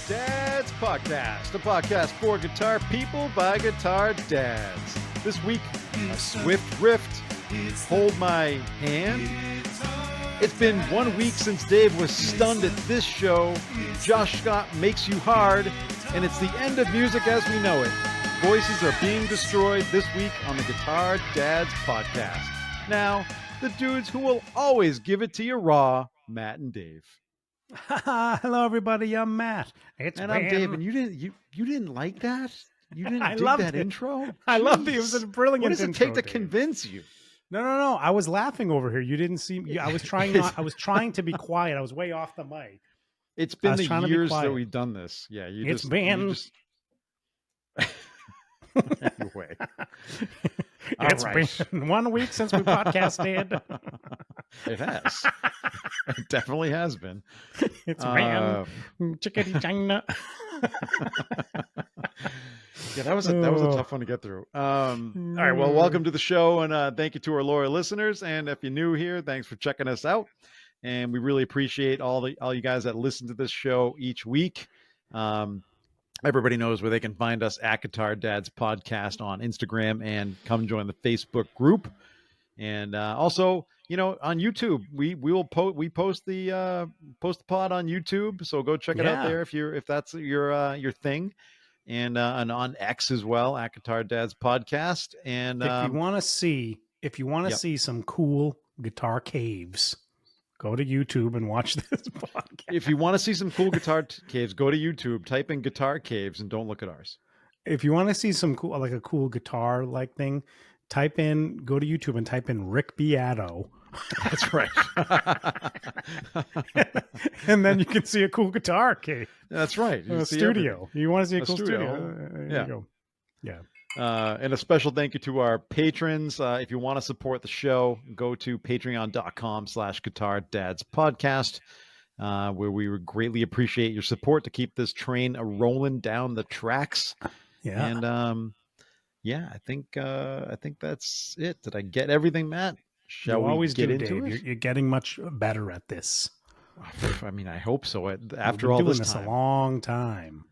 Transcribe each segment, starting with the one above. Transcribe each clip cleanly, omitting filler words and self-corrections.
Dads Podcast, a podcast for guitar people by guitar dads. This week, a swift rift, hold my hand. It's been 1 week since Dave was stunned at this show. Josh Scott makes you hard, and it's the end of music as we know it. Voices are being destroyed this week on the Guitar Dads Podcast. Now, the dudes who will always give it to you raw, Matt and Dave. Hello, everybody. I'm Matt. I'm Dave, and you didn't like that? You didn't dig that intro? I loved it. It was a brilliant intro. What does it take to convince you? No. I was laughing over here. You didn't see me. I was trying to be quiet. I was way off the mic. It's been the years that we've done this. Yeah, It's been anyway. It's been 1 week since we podcasted. It has. It definitely has been. It's been chickadee China. Yeah, that was a tough one to get through. All right, well, welcome to the show, and thank you to our loyal listeners. And if you're new here, thanks for checking us out. And we really appreciate all you guys that listen to this show each week. Everybody knows where they can find us at Guitar Dads Podcast on Instagram, and come join the Facebook group. And also, on YouTube, we post the pod on YouTube, so go check it out there if that's your thing. And on X as well, at Guitar Dads Podcast. And if you want to see some cool guitar caves, go to YouTube and watch this podcast. If you want to see some cool guitar caves, go to YouTube, type in guitar caves, and don't look at ours. If you want to see some cool, like a cool guitar like thing, go to YouTube and type in Rick Beato. That's right. And then you can see a cool guitar cave. That's right. A studio. You want to see a cool studio? Yeah. You go. Yeah. And a special thank you to our patrons. If you want to support the show, go to patreon.com/Guitar Dads Podcast, where we would greatly appreciate your support to keep this train rolling down the tracks. Yeah. And I think that's it. Did I get everything, Matt? Shall we always get into it? You're getting much better at this. I mean, I hope so. After all this time, a long time.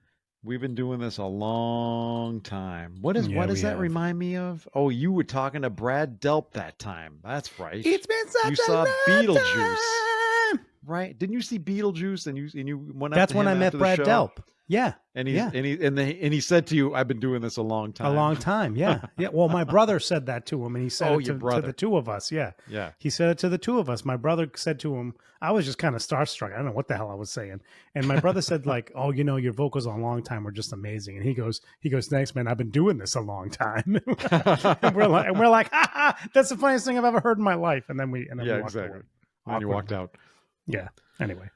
We've been doing this a long time. What does that remind me of? Oh, you were talking to Brad Delp that time. That's right. It's been such you saw long Beetlejuice, time. Right? Didn't you see Beetlejuice? And you went. That's when I met Brad Delp. Yeah. And he said to you, "I've been doing this a long time." A long time, yeah. Yeah. Well, my brother said that to him, and he said it to the two of us. Yeah. Yeah. He said it to the two of us. My brother said to him, I was just kind of starstruck. I don't know what the hell I was saying. And my brother said, like, "Oh, your vocals on a long time are just amazing." And he goes, "Thanks, man. I've been doing this a long time." and we're like, ha, ha, that's the funniest thing I've ever heard in my life. And then we walked exactly. And you walked out. Yeah. Anyway.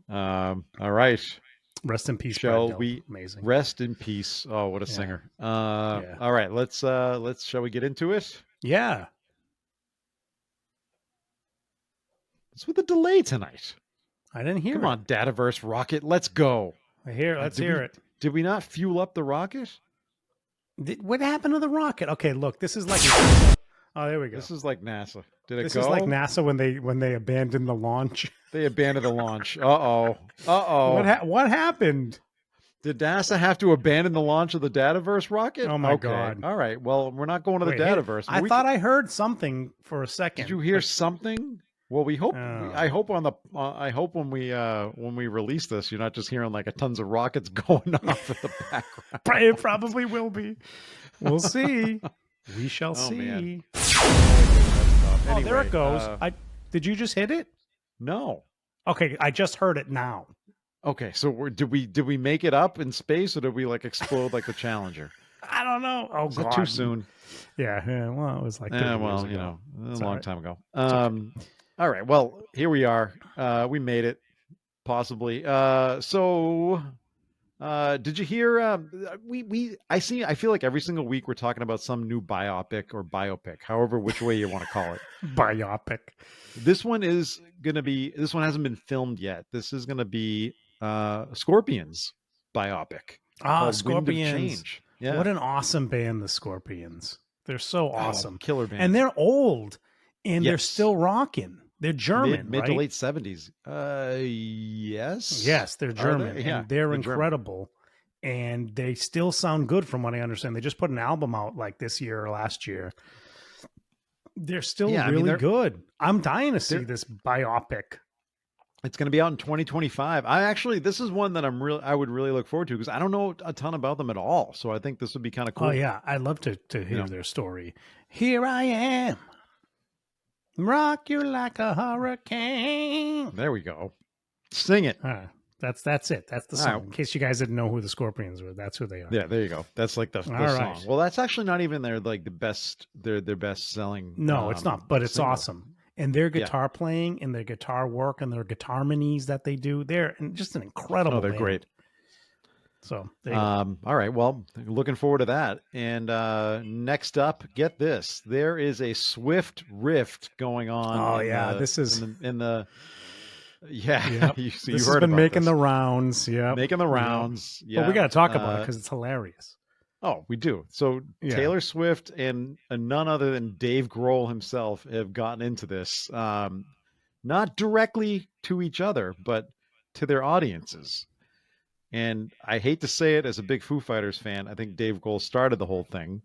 All right. Rest in peace. Shall we? Amazing. Rest in peace. Oh, what a singer. All right, shall we get into it? Yeah. What's with the delay tonight? I didn't hear Come on, Dataverse rocket. Let's go. Let's hear it. Did we not fuel up the rocket? What happened to the rocket? Okay, look, this is like oh, there we go. This is like NASA. Did it go? This is like NASA when they abandoned the launch. They abandoned the launch. Uh-oh. What happened? Did NASA have to abandon the launch of the Dataverse rocket? Oh, my God. All right. Well, we're not going to the Dataverse. I thought I heard something for a second. Did you hear something? Well, we hope. I hope when we release this, you're not just hearing like a tons of rockets going off in the background. It probably will be. We'll see. We shall see. Man. Anyway, there it goes. Did you just hit it? No. Okay, I just heard it now. Okay, so did we make it up in space, or did we like explode like the Challenger? I don't know. Oh, God. Too soon. Yeah. Well, it was like a long time ago. All right. Well, here we are. We made it, possibly. Did you hear? I feel like every single week we're talking about some new biopic, however, which way you want to call it. Biopic. This one hasn't been filmed yet. This is going to be Scorpions biopic. Scorpions. Yeah. What an awesome band, the Scorpions. They're so awesome. Killer band. And they're old and they're still rocking. They're German, mid right? to late 70s. Yes. Yes, they're German, Yeah, and they're German. incredible. And they still sound good from what I understand. They just put an album out like this year or last year. They're still really good. I'm dying to see this biopic. It's going to be out in 2025. This is one that I would really look forward to because I don't know a ton about them at all. So I think this would be kind of cool. Oh yeah, I'd love to hear their story. Here I am, rock you like a hurricane. There we go. Sing it. That's it. That's the song. Right. In case you guys didn't know who the Scorpions were, that's who they are. Yeah, there you go. That's like the song. Well, that's actually not even their best selling. No, it's not, but it's single. Awesome. And their guitar playing and their guitar work and their guitar harmonies that they do, they're just an incredible. Oh, they're great. So, all right. Well, looking forward to that. And next up, get this: there is a Swift rift going on. Oh yeah, this is in the. Yeah, yep. you this has been making the rounds. Yeah, making the rounds. Yeah, but we got to talk about it because it's hilarious. Oh, we do. So Taylor Swift and none other than Dave Grohl himself have gotten into this, not directly to each other, but to their audiences. And I hate to say it as a big Foo Fighters fan, I think Dave Grohl started the whole thing.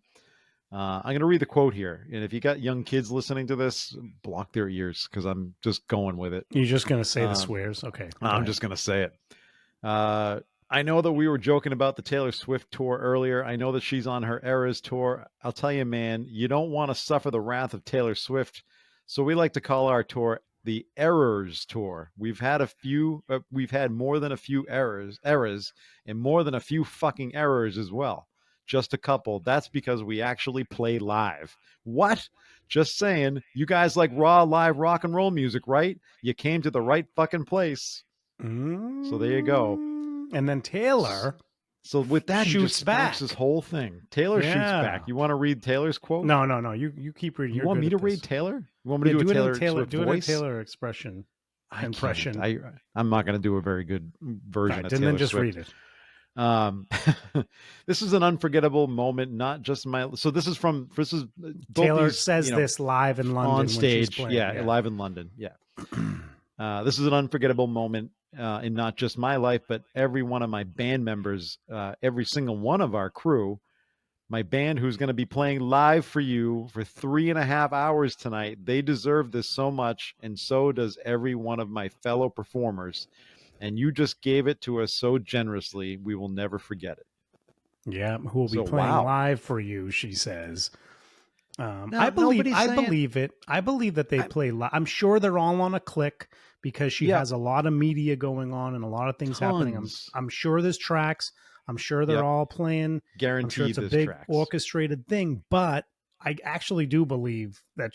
I'm going to read the quote here. And if you got young kids listening to this, block their ears because I'm just going with it. You're just going to say the swears? Okay. I'm just going to say it. I know that we were joking about the Taylor Swift tour earlier. I know that she's on her Eras tour. I'll tell you, man, you don't want to suffer the wrath of Taylor Swift. So we like to call our tour the Errors Tour. We've had more than a few eras, and more than a few fucking errors as well. Just a couple. That's because we actually play live. What? Just saying. You guys like raw live rock and roll music, right? You came to the right fucking place. So there you go. And then Taylor. So with that, shoots back this whole thing. Taylor shoots back. You want to read Taylor's quote? No. You keep reading. You want me to read Taylor? You want me to do a Taylor do it in Taylor impression. I'm not going to do a very good version of Taylor then just Swift. Read it. This is an unforgettable moment. Not just this is Taylor says this live in London on stage. Live in London. Yeah. This is an unforgettable moment in not just my life, but every one of my band members, every single one of our crew, my band who's going to be playing live for you for 3.5 hours tonight. They deserve this so much, and so does every one of my fellow performers. And you just gave it to us so generously. We will never forget it. Yeah, who will be playing live for you, she says. I believe it. I believe that they play live. I'm sure they're all on a click because she has a lot of media going on and a lot of things happening. I'm sure there's tracks. I'm sure they're all playing. Guaranteed, I'm sure it's a big orchestrated thing. But I actually do believe that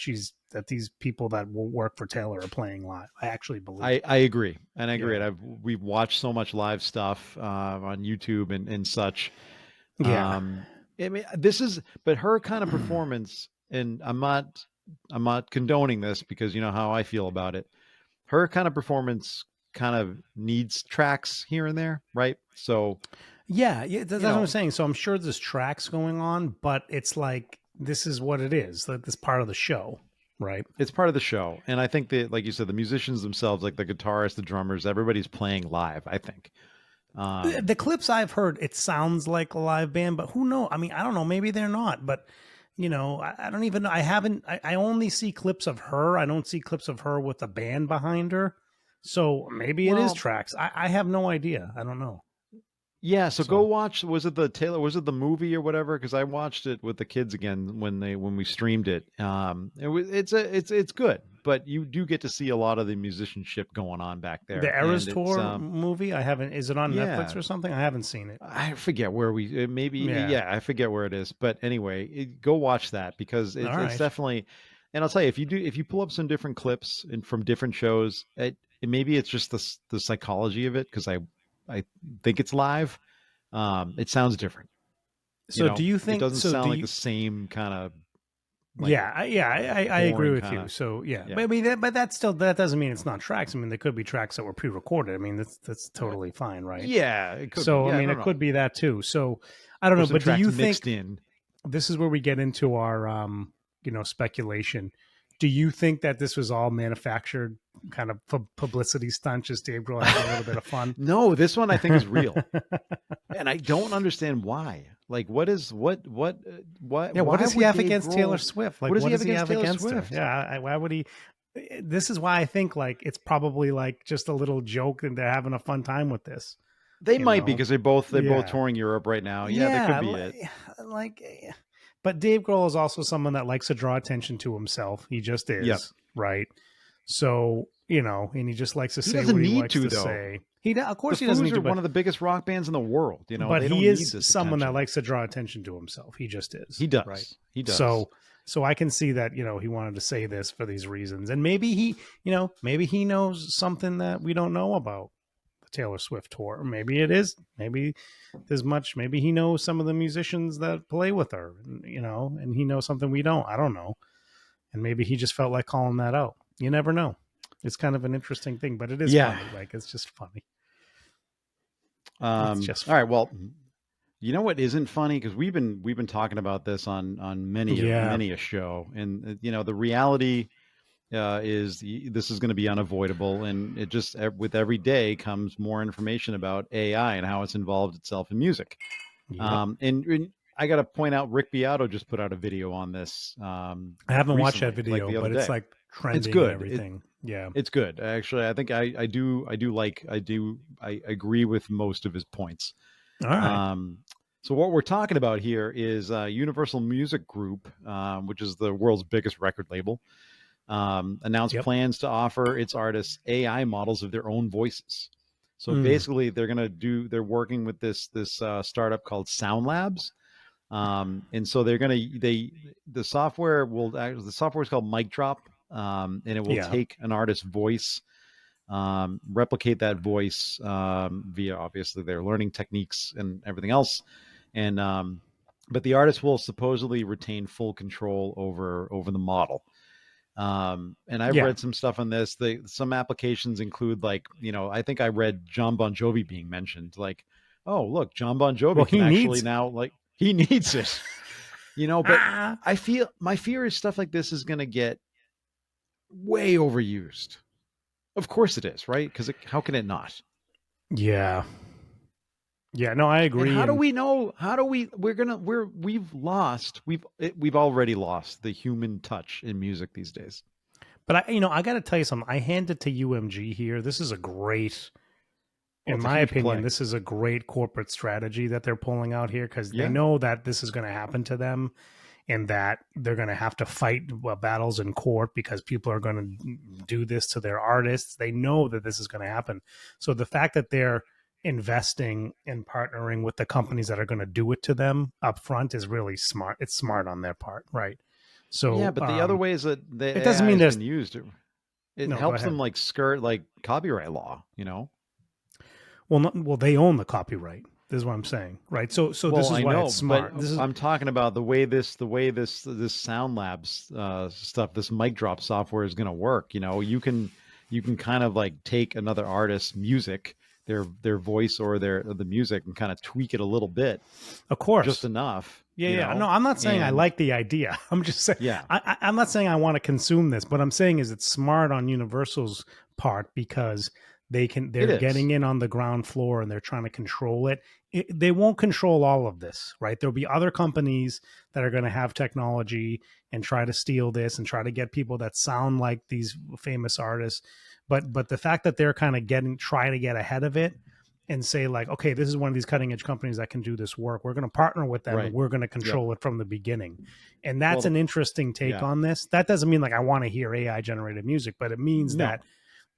these people that will work for Taylor are playing live. I actually believe. I agree, and I agree. We've watched so much live stuff on YouTube and such. Yeah. I mean, but her kind of performance, and I'm not condoning this because you know how I feel about it. Her kind of performance kind of needs tracks here and there, right? So, yeah, that's what I'm saying. So I'm sure there's tracks going on, but it's like this is what it is. Like this part of the show, right? It's part of the show, and I think that, like you said, the musicians themselves, like the guitarists, the drummers, everybody's playing live. I think. The clips I've heard, it sounds like a live band, but who knows? I mean, I don't know. Maybe they're not, but you know, I don't even know. I only see clips of her. I don't see clips of her with a band behind her. So maybe it is tracks. I have no idea. I don't know. Yeah. So go watch. Was it the movie or whatever? Cause I watched it with the kids again when we streamed it. It's good, but you do get to see a lot of the musicianship going on back there. The Eras Tour movie. Is it on Netflix or something? I haven't seen it. I forget where I forget where it is, but anyway, go watch that because it's definitely, and I'll tell you, if you pull up some different clips from different shows, maybe it's just the psychology of it. Cause I think it's live. It sounds different. So do you think it doesn't sound like the same kind of? Like, I agree with you. So but I mean, but that doesn't mean it's not tracks. I mean, there could be tracks that were pre-recorded. I mean, that's totally fine, right? Yeah. It could I mean, it could be that too. So I don't know, but do you think in? This is where we get into our speculation? Do you think that this was all manufactured kind of publicity stunt, just Dave Grohl having a little bit of fun? No, this one I think is real. And I don't understand why. Like, what Yeah, what does he have against Taylor Swift? Like, what does he have against her? Yeah, why would he? This is why I think like it's probably like just a little joke and they're having a fun time with this. They might be because they're both touring Europe right now. Yeah, that could be it. Like, but Dave Grohl is also someone that likes to draw attention to himself. He just is, right? So and he just likes to say what he likes to say. Of course, he doesn't need to. One of the biggest rock bands in the world, but he is someone that likes to draw attention to himself. He just is. He does. Right? He does. So I can see that, he wanted to say this for these reasons. And maybe he knows something that we don't know about the Taylor Swift tour. Or maybe it is. Maybe maybe he knows some of the musicians that play with her, and he knows something we don't. I don't know. And maybe he just felt like calling that out. You never know. It's kind of an interesting thing, but it is funny. Like, it's just funny. It's just funny. All right. Well, you know what isn't funny? Because we've been talking about this on many a show, and the reality is this is going to be unavoidable, and it just with every day comes more information about AI and how it's involved itself in music. Yep. And I got to point out, Rick Beato just put out a video on this. I haven't watched that video, like but it's like trending. It's good. And everything. It's good. Actually, I think I agree with most of his points. All right. So what we're talking about here is Universal Music Group, which is the world's biggest record label, announced plans to offer its artists AI models of their own voices. So basically, they're working with this startup called Sound Labs. And so the software is called Mic Drop, and it will take an artist's voice, replicate that voice via obviously their learning techniques and everything else. And but the artist will supposedly retain full control over the model. And I've read some stuff on this. Some applications include, like, I think I read John Bon Jovi being mentioned. Like, oh, look, John Bon Jovi can actually now, like, he needs it. But I feel my fear is stuff like this is going to get way overused. Of course it is, right? Because how can it not? Yeah. Yeah, no, I agree. And how do we know? We've already lost the human touch in music these days. But I got to tell you something. I hand it to UMG here. This is a great, in my opinion, this is a great corporate strategy that they're pulling out here, because they know that this is going to happen to them, and that they're going to have to fight battles in court because people are going to do this to their artists. They know that this is going to happen. So the fact that they're investing and partnering with the companies that are going to do it to them up front is really smart. It's smart on their part, right? So but the other ways that it doesn't mean there's used, it helps them like skirt like copyright law, Well, they own the copyright. This is what I'm saying, right? So this is why it's smart. I'm talking about the way this Sound Labs stuff, this Mic Drop software is going to work. You can kind of like take another artist's music, their voice or the music, and kind of tweak it a little bit. Of course, just enough. Yeah. No, I'm not saying I like the idea. I'm just saying. Yeah. I'm not saying I want to consume this. What I'm saying is it's smart on Universal's part, because they're getting in on the ground floor and they're trying to control it. They won't control all of this, right? There'll be other companies that are going to have technology and try to steal this and try to get people that sound like these famous artists. But the fact that they're kind of trying to get ahead of it and say, like, okay, this is one of these cutting edge companies that can do this work. We're going to partner with them, and we're going to control it from the beginning. And that's an interesting take on this. That doesn't mean like I want to hear AI generated music, but it means that,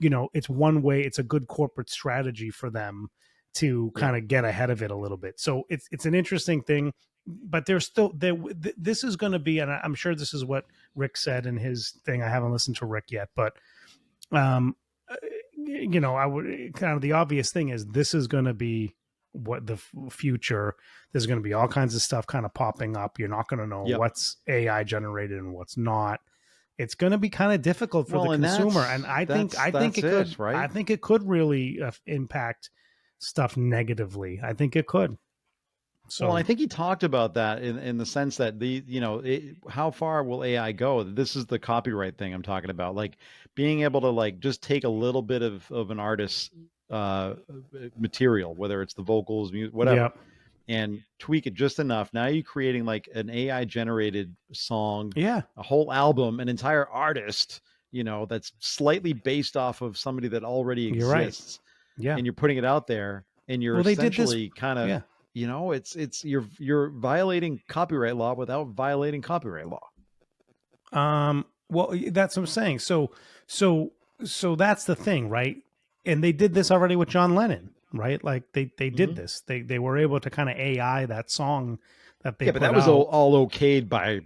it's one way. It's a good corporate strategy for them to kind of get ahead of it a little bit. So it's an interesting thing, but there's still this is going to be, and I'm sure this is what Rick said in his thing. I haven't listened to Rick yet, but I would kind of, the obvious thing is this is going to be what the future. There's going to be all kinds of stuff kind of popping up. You're not going to know what's AI generated and what's not. It's going to be kind of difficult for the consumer, and I think it could. Right? I think it could really impact stuff negatively. I think it could. So, well, I think he talked about that in the sense that how far will AI go? This is the copyright thing I'm talking about, like being able to like just take a little bit of an artist's uh, material, whether it's the vocals, music, yeah, whatever, and tweak it just enough. Now you're creating like an AI generated song, yeah, a whole album, an entire artist, that's slightly based off of somebody that already you're right. exists, Yeah. and you're putting it out there, and you're Well, they did this. essentially kind of, Yeah. you're violating copyright law without violating copyright law. Well, that's what I'm saying. So that's the thing, right? And they did this already with John Lennon, right? Like they did this. They were able to kind of AI that song that they Yeah, but put that was out. all okayed by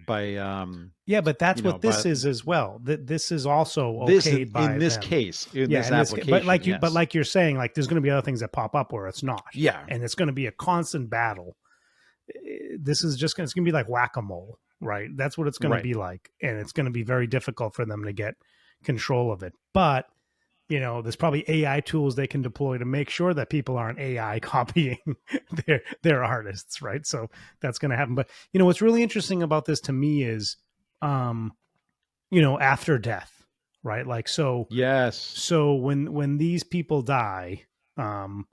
Yeah, but that's what this by is as well. This is also this okayed by in this them. case, in Yeah, this in this, application. but yes. like you're saying, like there's going to be other things that pop up where it's not. Yeah. And it's going to be a constant battle. This is just it's going to be like whack-a-mole, right? That's what it's going to be like, and it's going to be very difficult for them to get control of it. But there's probably AI tools they can deploy to make sure that people aren't AI copying their artists, right? So that's going to happen. But what's really interesting about this to me is, after death, right? Like yes. So when these people die, there's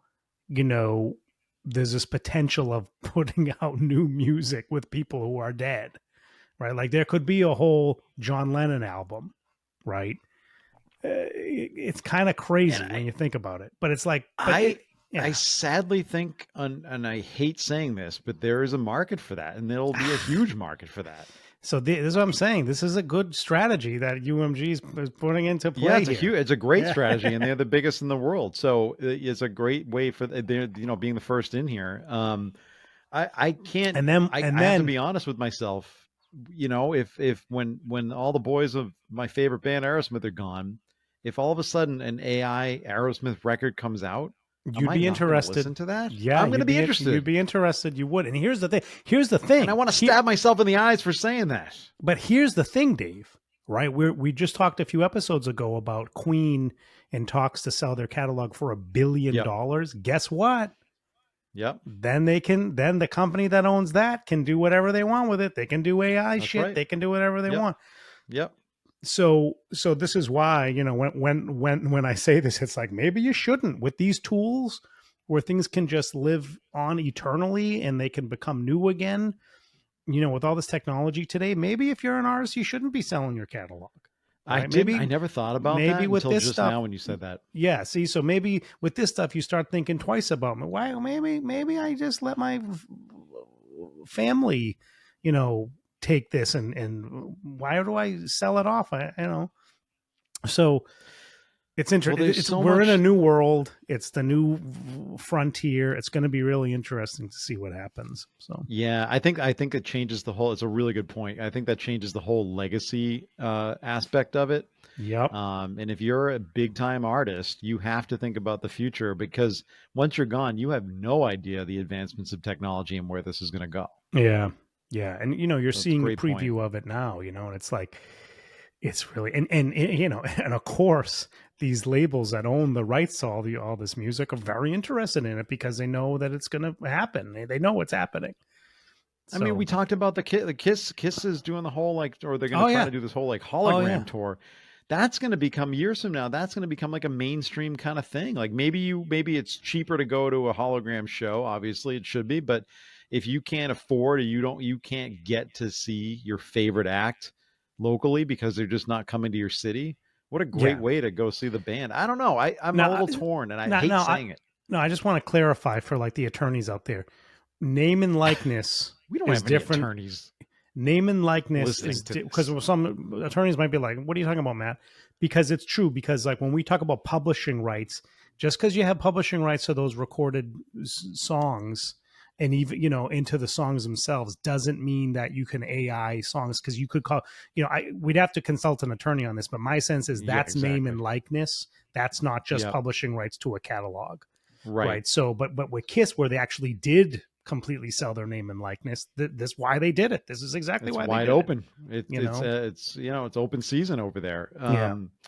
this potential of putting out new music with people who are dead, right? Like there could be a whole John Lennon album, right? It's kind of crazy when you think about it, but it's like, I sadly think, and I hate saying this, but there is a market for that, and there'll be a huge market for that. So this is what I'm saying. This is a good strategy that UMG is putting into play. Yeah, it's a great strategy, and they're the biggest in the world. So it's a great way for they're being the first in here. I can't, and then I have to be honest with myself. If when all the boys of my favorite band Aerosmith are gone, if all of a sudden an AI Aerosmith record comes out, you'd be interested. Listen to that? Yeah, I'm going to be interested. You'd be interested. You would. And here's the thing. And I want to stab myself in the eyes for saying that. But here's the thing, Dave. Right? We just talked a few episodes ago about Queen and talks to sell their catalog for $1 billion. Guess what? Yep. Then the company that owns that can do whatever they want with it. They can do AI shit. Right. They can do whatever they want. Yep. So this is why, when I say this, it's like, maybe you shouldn't with these tools where things can just live on eternally and they can become new again. With all this technology today, maybe if you're an artist, you shouldn't be selling your catalog. Right? I never thought about that until just stuff, now when you said that. Yeah. See, so maybe with this stuff, you start thinking twice about it. Why? Maybe I just let my family, take this and why do I sell it off? So it's interesting. We're in a new world. It's the new frontier. It's going to be really interesting to see what happens. So yeah, I think it changes the whole. It's a really good point. I think that changes the whole legacy aspect of it. Yep. And if you're a big time artist, you have to think about the future, because once you're gone, you have no idea the advancements of technology and where this is going to go. Yeah. Yeah. And, you're seeing a preview of it now, and it's like, it's really, and of course, these labels that own the rights to all this music are very interested in it because they know that it's going to happen. They know what's happening. I mean, we talked about the Kiss is doing the whole, like, or they're going to try to do this whole, like, hologram tour. That's going to become, years from now, that's going to become like a mainstream kind of thing. Like maybe it's cheaper to go to a hologram show. Obviously it should be, but if you can't afford, or you can't get to see your favorite act locally because they're just not coming to your city, what a great way to go see the band. I don't know. I'm a little torn, and I hate saying it. No, I just want to clarify for like the attorneys out there. Name and likeness we don't is have any different. Attorneys. Name and likeness is because some attorneys might be like, what are you talking about, Matt? Because it's true. Because like when we talk about publishing rights, just because you have publishing rights to those recorded songs and even, into the songs themselves doesn't mean that you can AI songs. Because you could call, we'd have to consult an attorney on this, but my sense is that's name and likeness. That's not just publishing rights to a catalog. Right. So, but with Kiss, where they actually did completely sell their name and likeness. This why they did it. This is exactly It's why wide they did open. it. It's open season over there.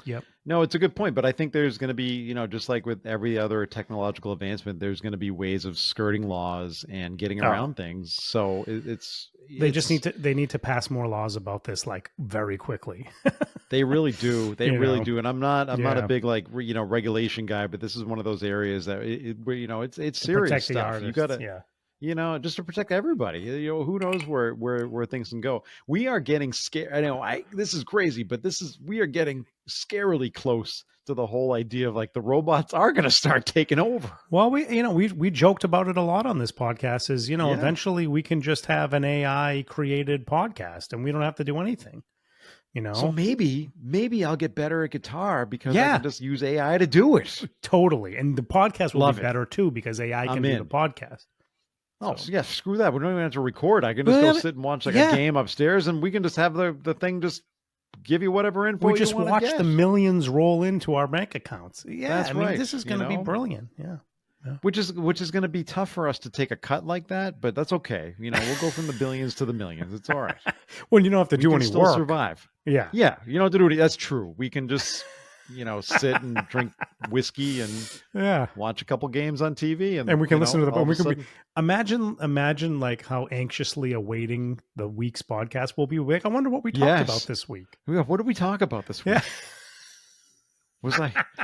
Yep. No, it's a good point, but I think there's going to be, just like with every other technological advancement, there's going to be ways of skirting laws and getting around things. So they need to pass more laws about this, like, very quickly. They really do. They really do. And I'm not a big regulation guy, but this is one of those areas that it's serious stuff. You got to, just to protect everybody. Who knows where things can go. We are getting scared. I know this is crazy, but we are getting scarily close to the whole idea of like the robots are going to start taking over. Well, we joked about it a lot on this podcast is, eventually we can just have an AI created podcast and we don't have to do anything. So maybe I'll get better at guitar because I can just use AI to do it. Totally. And the podcast will be better too because AI can do the podcast. Oh, so yeah, screw that. We don't even have to record. I can just go sit and watch a game upstairs and we can just have the thing just give you whatever info we just watch the millions roll into our bank accounts. Yeah, that's right. This is going to be brilliant. Yeah. Which is going to be tough for us to take a cut like that, but that's okay. We'll go from the billions to the millions. It's all right. Well, you don't have to do any work. Survive. Yeah. Yeah. You don't have to do it. That's true. We can just, sit and drink whiskey and watch a couple games on TV. And we can listen to the we can imagine like how anxiously awaiting the week's podcast will be. Like, I wonder what we talked about this week. Yeah. What did we talk about this week? Yeah.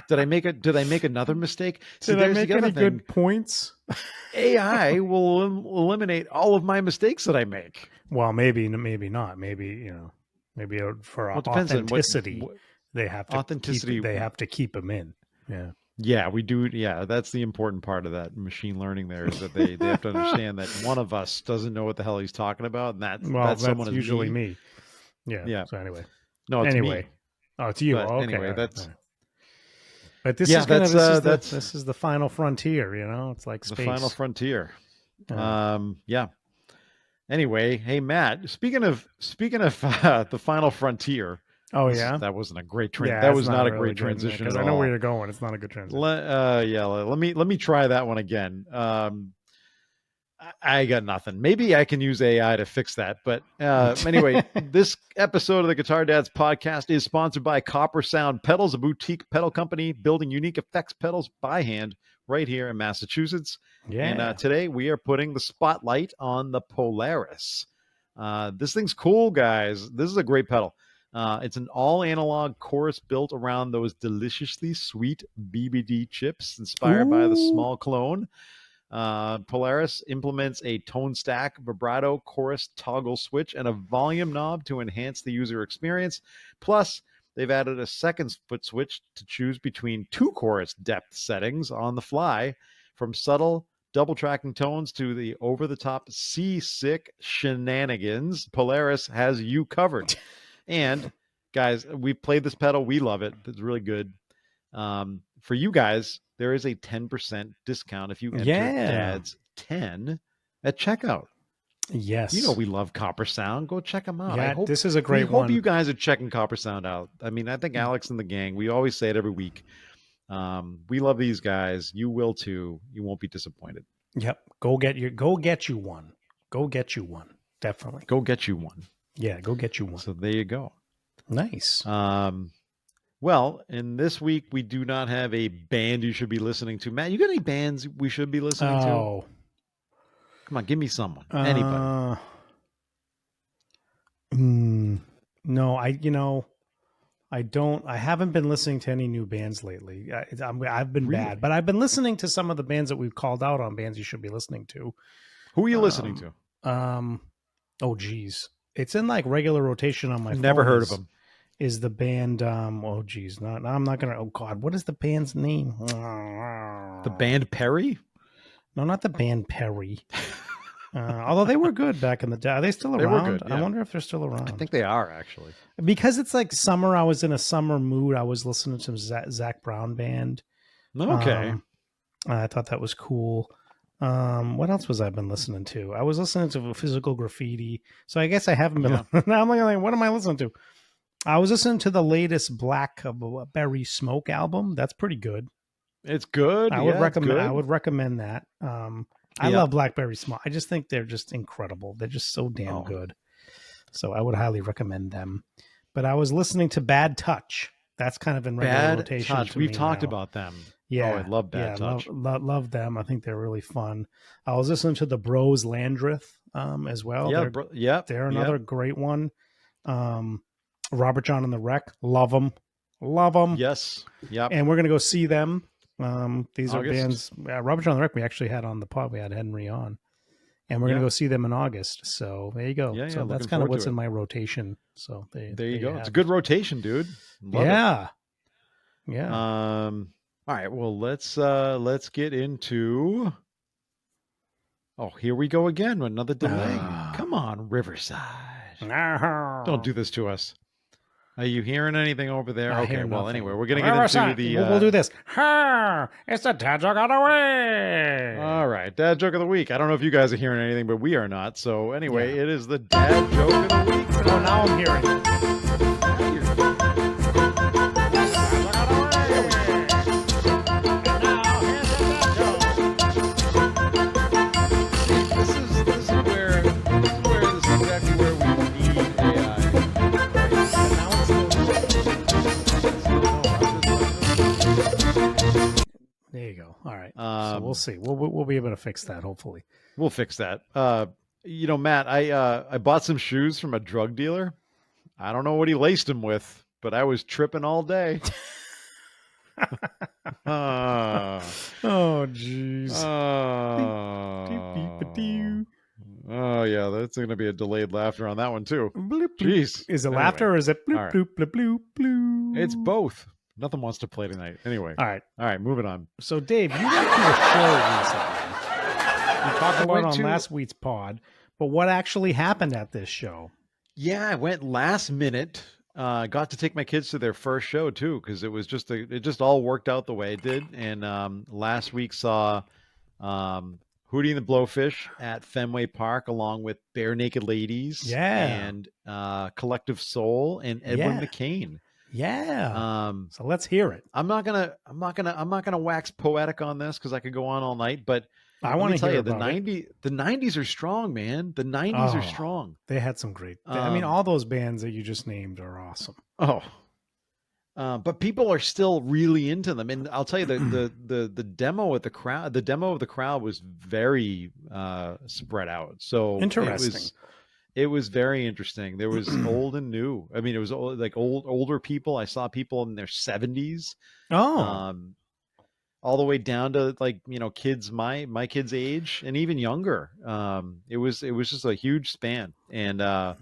Did I make another mistake? Did I make any good points? AI will eliminate all of my mistakes that I make. Well, maybe not. Maybe for authenticity, they have to keep them in. Yeah. Yeah, we do. Yeah, that's the important part of that machine learning. There is that they have to understand that one of us doesn't know what the hell he's talking about, and that's someone usually me. Yeah. Yeah. So anyway, me. Oh, it's you. But okay. Anyway, that's. But this is the final frontier, It's like space. The final frontier. Yeah. Anyway, hey Matt, speaking of the final frontier. Oh yeah. That wasn't a great that was not a great transition because I know where you're going. It's not a good transition. Let me try that one again. I got nothing. Maybe I can use AI to fix that. But anyway, this episode of the Guitar Dads podcast is sponsored by Copper Sound Pedals, a boutique pedal company building unique effects pedals by hand right here in Massachusetts. Yeah. And today we are putting the spotlight on the Polaris. This thing's cool, guys. This is a great pedal. It's an all-analog chorus built around those deliciously sweet BBD chips inspired by the small clone. Polaris implements a tone stack, vibrato, chorus toggle switch, and a volume knob to enhance the user experience. Plus, they've added a second foot switch to choose between two chorus depth settings on the fly, from subtle double tracking tones to the over-the-top seasick shenanigans. Polaris has you covered. And guys, we played this pedal. We love it. It's really good. For you guys, there is a 10% discount if you enter Dads 10 at checkout. Yes. We love Copper Sound. Go check them out. Yeah, this is a great one. I hope you guys are checking Copper Sound out. I mean, I think Alex and the gang, we always say it every week. We love these guys. You will too. You won't be disappointed. Yep. Go get you one. Go get you one. Definitely. Go get you one. Yeah, go get you one. So there you go. Nice. Well, in this week, we do not have a band you should be listening to. Matt, you got any bands we should be listening to? Come on, give me someone. Anybody. No, I don't. I haven't been listening to any new bands lately. I've been bad, but I've been listening to some of the bands that we've called out on bands you should be listening to. Who are you listening to? Oh, geez. It's in like regular rotation on my phone. Never heard of them. Is the band oh geez, I'm not gonna. Oh God, what is the band's name? The band Perry? No, not the band Perry. Although they were good back in the day. Are they still around? They were good, yeah. I wonder if they're still around. I think they are, actually. Because it's like summer. I was in a summer mood. I was listening to some Zach Brown band. Okay. I thought that was cool. What else was I been listening to? I was listening to Physical Graffiti. So I guess I haven't been. Yeah. Now I'm like, what am I listening to? I was listening to the latest Blackberry Smoke album. That's pretty good. It's good. I would recommend that. I love Blackberry Small. I just think they're just incredible. They're just so damn good. So I would highly recommend them. But I was listening to Bad Touch. That's kind of in regular rotation. Touch. We've talked about them. Yeah, I love Bad Touch. Love them. I think they're really fun. I was listening to the Bros Landreth as well. They're another great one. Robert John and the Wreck. Love them. Yes. Yep. And we're gonna go see them. These August. are bands. Robert John and the Wreck. We actually had on the pod. We had Henry on, and we're gonna go see them in August. So there you go. So that's kind of what's in my rotation. So there you go. It's a good rotation, dude. Love it. Yeah. All right. Well, let's get into. Oh, here we go again. Another delay. Come on, Riverside. Don't do this to us. Are you hearing anything over there? Okay. Well, anyway, we're gonna get into the. We'll do this. It's the dad joke of the week. All right, dad joke of the week. I don't know if you guys are hearing anything, but we are not. So anyway, it is the dad joke of the week. Oh, now I'm hearing it. There you go. All right. So we'll see. We'll be able to fix that. Hopefully, we'll fix that. Matt, I bought some shoes from a drug dealer. I don't know what he laced them with, but I was tripping all day. Oh, jeez. Oh, yeah. That's going to be a delayed laughter on that one too. Jeez. Is it laughter or is it bloop, bloop, bloop, bloop, bloop? It's both. Nothing wants to play tonight. Anyway. All right. Moving on. So, Dave, you went to a show recently. You talked about it on last week's pod, but what actually happened at this show? Yeah, I went last minute. Got to take my kids to their first show too, because it was it just all worked out the way it did. And last week saw Hootie and the Blowfish at Fenway Park, along with Barenaked Ladies, and Collective Soul and Edwin McCain. Yeah. So let's hear it. I'm not gonna wax poetic on this because I could go on all night, but I want to tell you the 90s are strong, man. The 90s are strong. They had some great. I mean, all those bands that you just named are awesome. But people are still really into them, and I'll tell you the demo at the crowd. The demo of the crowd was very spread out. So interesting. It was very interesting. There was old and new. I mean, it was like older people. I saw people in their 70s. All the way down to kids my kids' age and even younger. It was just a huge span, and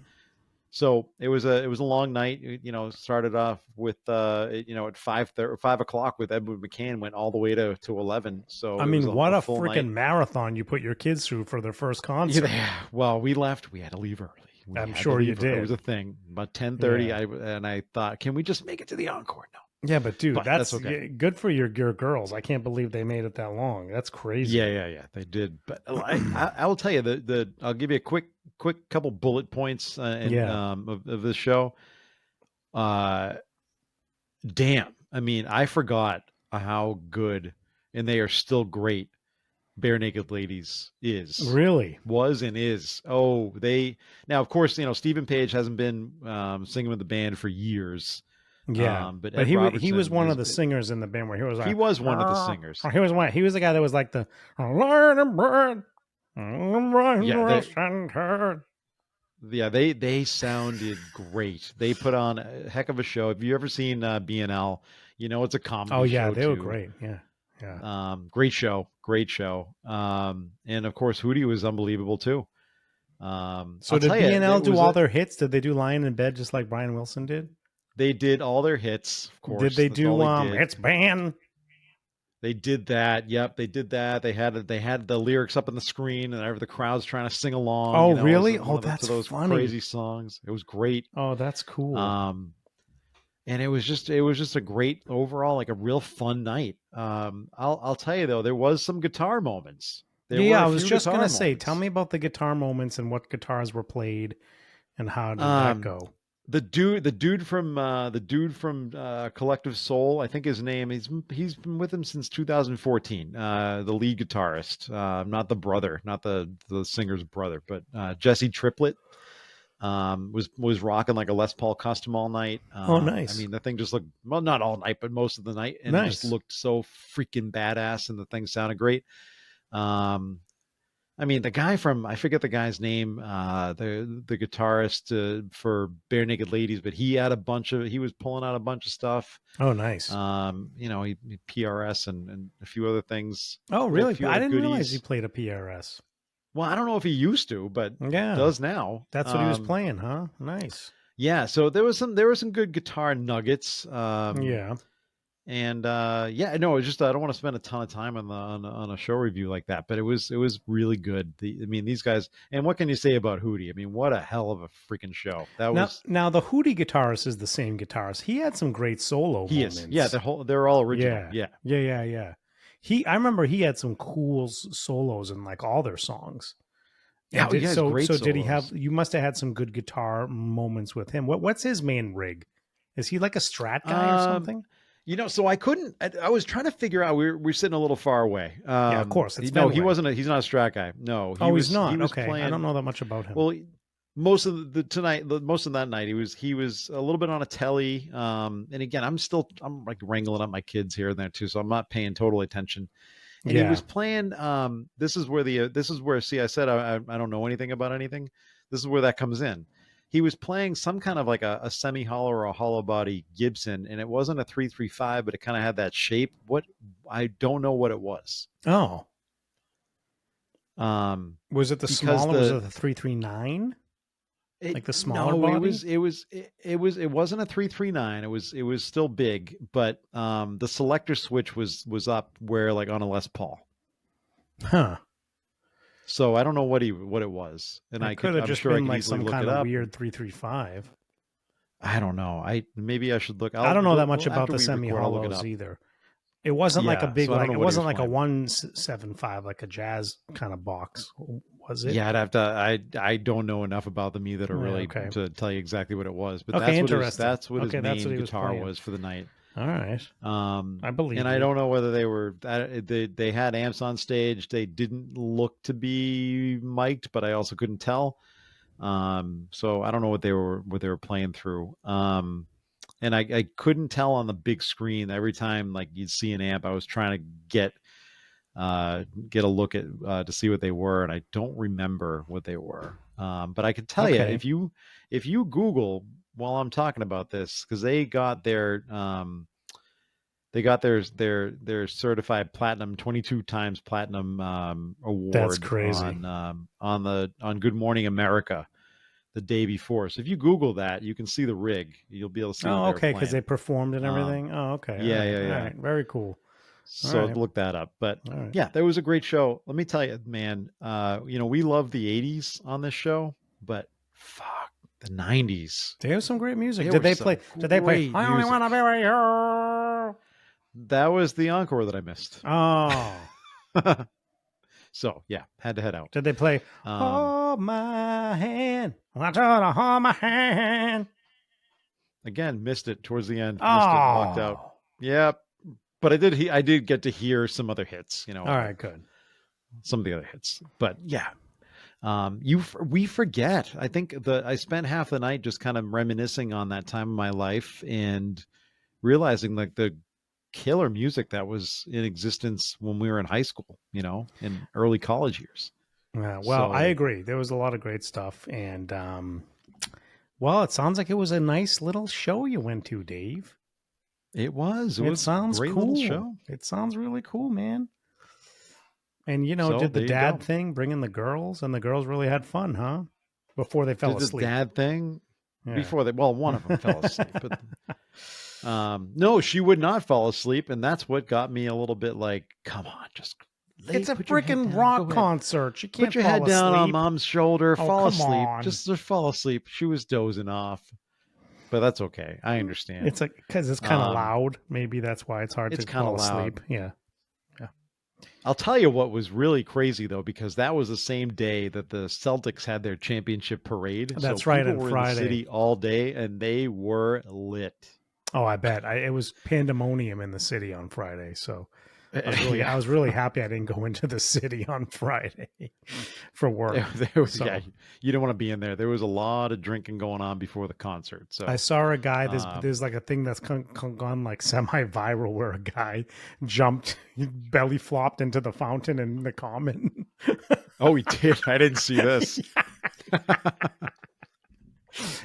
so it was a long night. Started off with at 5 o'clock with Edwin McCain, went all the way to 11. So I mean, what a freaking marathon you put your kids through for their first concert. Yeah, well, we left. We had to leave early. I'm sure you did. It was a thing. About 10:30, I thought, can we just make it to the encore? No. Yeah, but dude, that's okay. Good for your girls. I can't believe they made it that long. That's crazy. Yeah, they did. But I will tell you I'll give you a quick couple bullet points of this show. Damn. I mean, I forgot how good, and they are still great, Barenaked Ladies was and is. Now of course, Stephen Page hasn't been singing with the band for years. Yeah, but he was one of the singers in the band where he was like, he was one of the singers. He was the guy that was like the they sounded great. They put on a heck of a show. Have you ever seen BNL? It's a comedy. Oh yeah, show they too. were great. Yeah. Great show. And of course Hootie was unbelievable too. So did BNL do all their hits? Did they do Lying in Bed just like Brian Wilson did? They did all their hits, of course. Did they do It's Band? They did that. Yep, they did that. They had the lyrics up on the screen, and the crowd's trying to sing along. Oh, really? That's those funny. Crazy songs. It was great. Oh, that's cool. And it was just a great overall, like a real fun night. I'll tell you though, there was some guitar moments. I was just gonna say, tell me about the guitar moments and what guitars were played, and how did that go? the dude from Collective Soul, I think his name. He's been with him since 2014. The lead guitarist, not the brother, not the singer's brother, but Jesse Triplett. Was rocking like a Les Paul custom all night. Oh, nice. I mean, the thing just looked, well, not all night, but most of the night, and it just looked so freaking badass, and the thing sounded great. I mean, the guy from, I forget the guy's name, the guitarist for Barenaked Ladies, but he was pulling out a bunch of stuff. Oh, nice. He PRS and a few other things. Oh, really? I didn't realize he played a PRS. Well, I don't know if he used to, but does now. That's what he was playing, huh? Nice. Yeah, so there were some good guitar nuggets. Yeah. And no, it's just I don't want to spend a ton of time on a show review like that, but it was really good. I mean, these guys, and what can you say about Hootie? I mean, what a hell of a freaking show that was. Now the Hootie guitarist is the same guitarist. He had some great solo moments. Yeah, they're all original. Yeah. I remember he had some cool solos in like all their songs. Yeah, great solos. Did he have? You must have had some good guitar moments with him. What's his main rig? Is he like a Strat guy or something? So I was trying to figure out. We're sitting a little far away. Yeah, of course. He's not a Strat guy. No, he's not. He was okay, playing, I don't know that much about him. Well, most of that night, he was a little bit on a telly. And again, I'm like wrangling up my kids here and there too, so I'm not paying total attention. And he was playing. This is where. See, I said I don't know anything about anything. This is where that comes in. He was playing some kind of like a semi-hollow or a hollow body Gibson, and it wasn't a 335, but it kind of had that shape. I don't know what it was. Oh. Was it the smaller? Was it the 339? Like the smaller body? It wasn't a 339. It was still big, but the selector switch was up where like on a Les Paul. Huh. So I don't know what it was, and I could have just been like some kind of weird 335. I don't know. Maybe I should look. I don't know that much about the semi hollows either. It wasn't like a big, like it wasn't like a 175, like a jazz kind of box, was it? Yeah, I'd have to. I don't know enough about them either to really to tell you exactly what it was. But that's what his main guitar was for the night. All right. I believe. And I don't know whether they had amps on stage. They didn't look to be mic'd, but I also couldn't tell. So I don't know what they were playing through. And I couldn't tell on the big screen. Every time like you'd see an amp, I was trying to get a look at to see what they were, and I don't remember what they were. But I can tell you if you Google while I'm talking about this, because they got their certified platinum 22 times platinum award. That's crazy. On Good Morning America the day before. So if you Google that, you can see the rig. You'll be able to see. Oh, okay, because they performed and everything. Oh, okay. Yeah. All right. Very cool. So look that up. But yeah, that was a great show. Let me tell you, man. We love the 80s on this show, but fuck. The 90s. They have some great music. Did they play? I only want to be with you. That was the encore that I missed. Oh. So yeah, had to head out. Did they play Hold My Hand? I want you to hold my hand. Again, missed it towards the end. Missed it, walked out. Yep. But I did get to hear some other hits, All right, good. Some of the other hits. But yeah. We forget. I think I spent half the night just kind of reminiscing on that time of my life and realizing like the killer music that was in existence when we were in high school, in early college years. Yeah, well, I agree. There was a lot of great stuff, and it sounds like it was a nice little show you went to, Dave. It was. It sounds a great cool. Little show. It sounds really cool, man. And, did the dad thing, bring in the girls, and the girls really had fun, huh? Before they fell asleep. The dad thing? Yeah. One of them fell asleep. But no, she would not fall asleep, and that's what got me a little bit like, come on, just it's a freaking rock concert. You can't put your head down on mom's shoulder, fall asleep. Just fall asleep. She was dozing off. But that's okay. I understand. It's like because it's kind of loud. Maybe that's why it's hard to fall asleep. Yeah. I'll tell you what was really crazy though, because that was the same day that the Celtics had their championship parade. That's so right, people on were in the Friday. city all day, and they were lit. Oh, I bet. It was pandemonium in the city on Friday. So Yeah. I was really happy I didn't go into the city on Friday for work. There was, So yeah, you don't want to be in there. There was a lot of drinking going on before the concert. I So saw a guy. um, There's like a thing that's gone like semi-viral where a guy jumped, he belly flopped into the fountain in the Common. oh, he did. I didn't see this.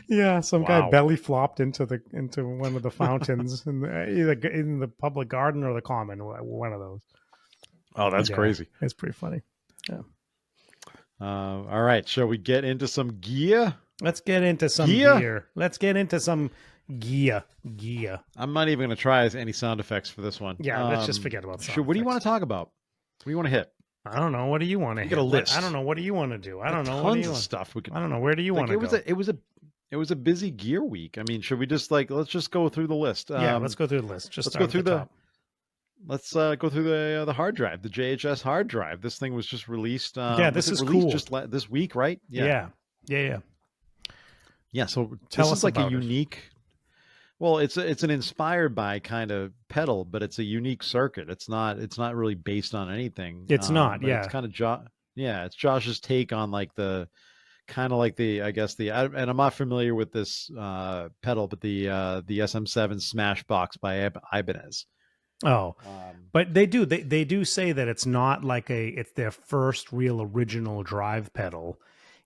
Yeah, some guy Wow. belly flopped into one of the fountains either in the public garden or the Common, one of those. Oh, that's Yeah, crazy. it's pretty funny. Yeah. All right. Shall we get into some gear? Let's get into some Gear? gear. Let's get into some gear. I'm not even going to try any sound effects for this one. Yeah, let's just forget about sound What do you want effects. to talk about? What do you want to hit? I don't know. What do you want to hit? Get a list. I don't know. What do you want to do? I don't know. What do Tons you of want? stuff we could. I don't know. Where do you want to go? It was a busy gear week. I mean, should we just let's just go through the list? Yeah, let's go through the list. Just let's go through top. Let's go through the hard drive, the JHS hard drive. This thing was just released. Yeah, this is cool. Just this week, right? Yeah. Yeah. So Tell this us is like a about it. unique. Well, it's an inspired by kind of pedal, but it's a unique circuit. It's not really based on anything. It's not. But Yeah. It's kind of it's Josh's take on like the kind of like the, I guess and I'm not familiar with this pedal, but the SM7 Smashbox by Ibanez. Oh, but they do say that it's not like it's their first real original drive pedal,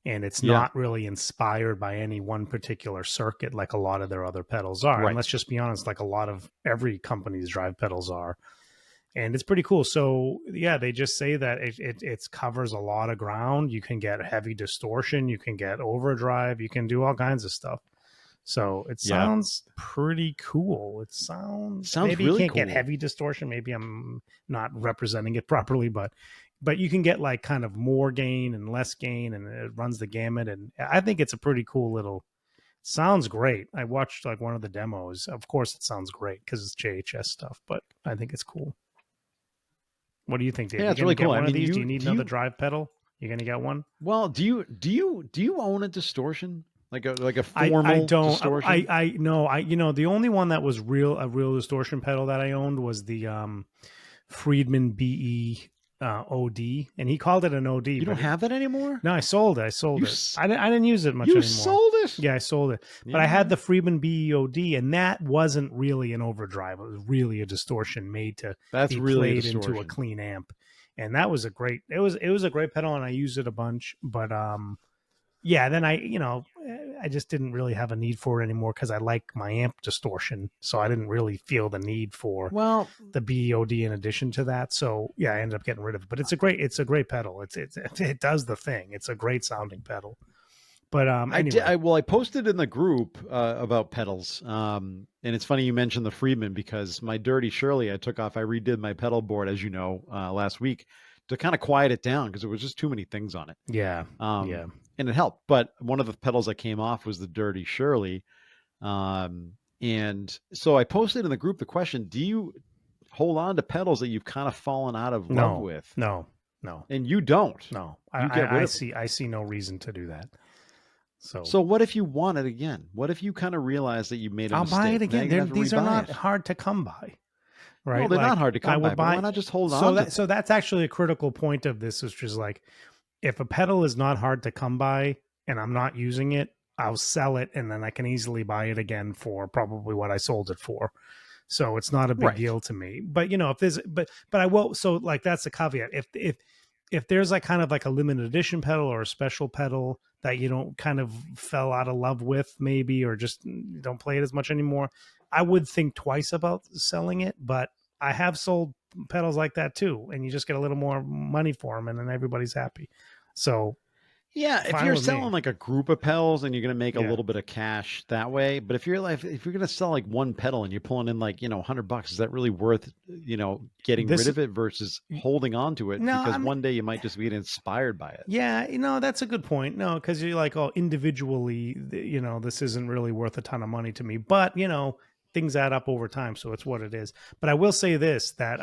and it's not really inspired by any one particular circuit like a lot of their other pedals are. Right. And let's just be honest, like a lot of every company's drive pedals are. And it's pretty cool. So yeah, they just say that it covers a lot of ground. You can get heavy distortion, you can get overdrive, you can do all kinds of stuff. So it sounds pretty cool. It sounds maybe really you can't cool. get heavy distortion. Maybe I'm not representing it properly, but you can get like kind of more gain and less gain, and it runs the gamut. And I think it's a pretty cool little. Sounds great. I watched like one of the demos. Of course, it sounds great because it's JHS stuff, but I think it's cool. What do you think, Dave? Yeah, it's really cool. One of these? Do you need another drive pedal? You're gonna get one? Well, do you own a distortion? Like a formal I don't. distortion? I know. The only one that was a real distortion pedal that I owned was the Friedman BE OD, and he called it an OD. You don't have that anymore? No, I sold it. I didn't use it much you anymore. Sold it? Yeah, I sold it. But I had the Friedman BE OD, and that wasn't really an overdrive. It was really a distortion made to be played into a clean amp. And that was a great. It was a great pedal, and I used it a bunch. But yeah, then I just didn't really have a need for it anymore because I like my amp distortion, so I didn't really feel the need for the BOD in addition to that. So yeah, I ended up getting rid of it. But it's a great pedal. It does the thing. It's a great sounding pedal. But anyway. I posted in the group about pedals, and it's funny you mentioned the Friedman because my Dirty Shirley I took off. I redid my pedal board, as you know, last week to kind of quiet it down because there was just too many things on it. Yeah, and it helped. But one of the pedals that came off was the Dirty Shirley, and so I posted in the group the question: do you hold on to pedals that you've kind of fallen out of love with? No, and you don't. No, I see no reason to do that. So what if you want it again? What if you kind of realize that you made a mistake? I'll buy it again. These are not hard to come by, right? No, they're not hard to come by. But why not just hold on? So that's actually a critical point of this, which is like, if a pedal is not hard to come by and I'm not using it, I'll sell it, and then I can easily buy it again for probably what I sold it for. So it's not a big deal to me. But if there's, but I will. So like that's the caveat. If there's like kind of like a limited edition pedal or a special pedal that you don't kind of fell out of love with maybe, or just don't play it as much anymore, I would think twice about selling it. But I have sold pedals like that too, and you just get a little more money for them, and then everybody's happy. So yeah, if you're selling like a group of pedals and you're going to make a little bit of cash that way, but if you're going to sell like one pedal and you're pulling in like, $100, is that really worth, getting rid of it versus holding on to it? No, because one day you might just be inspired by it. Yeah, that's a good point. No, because you're like, individually, this isn't really worth a ton of money to me, but things add up over time, so it's what it is. But I will say this, that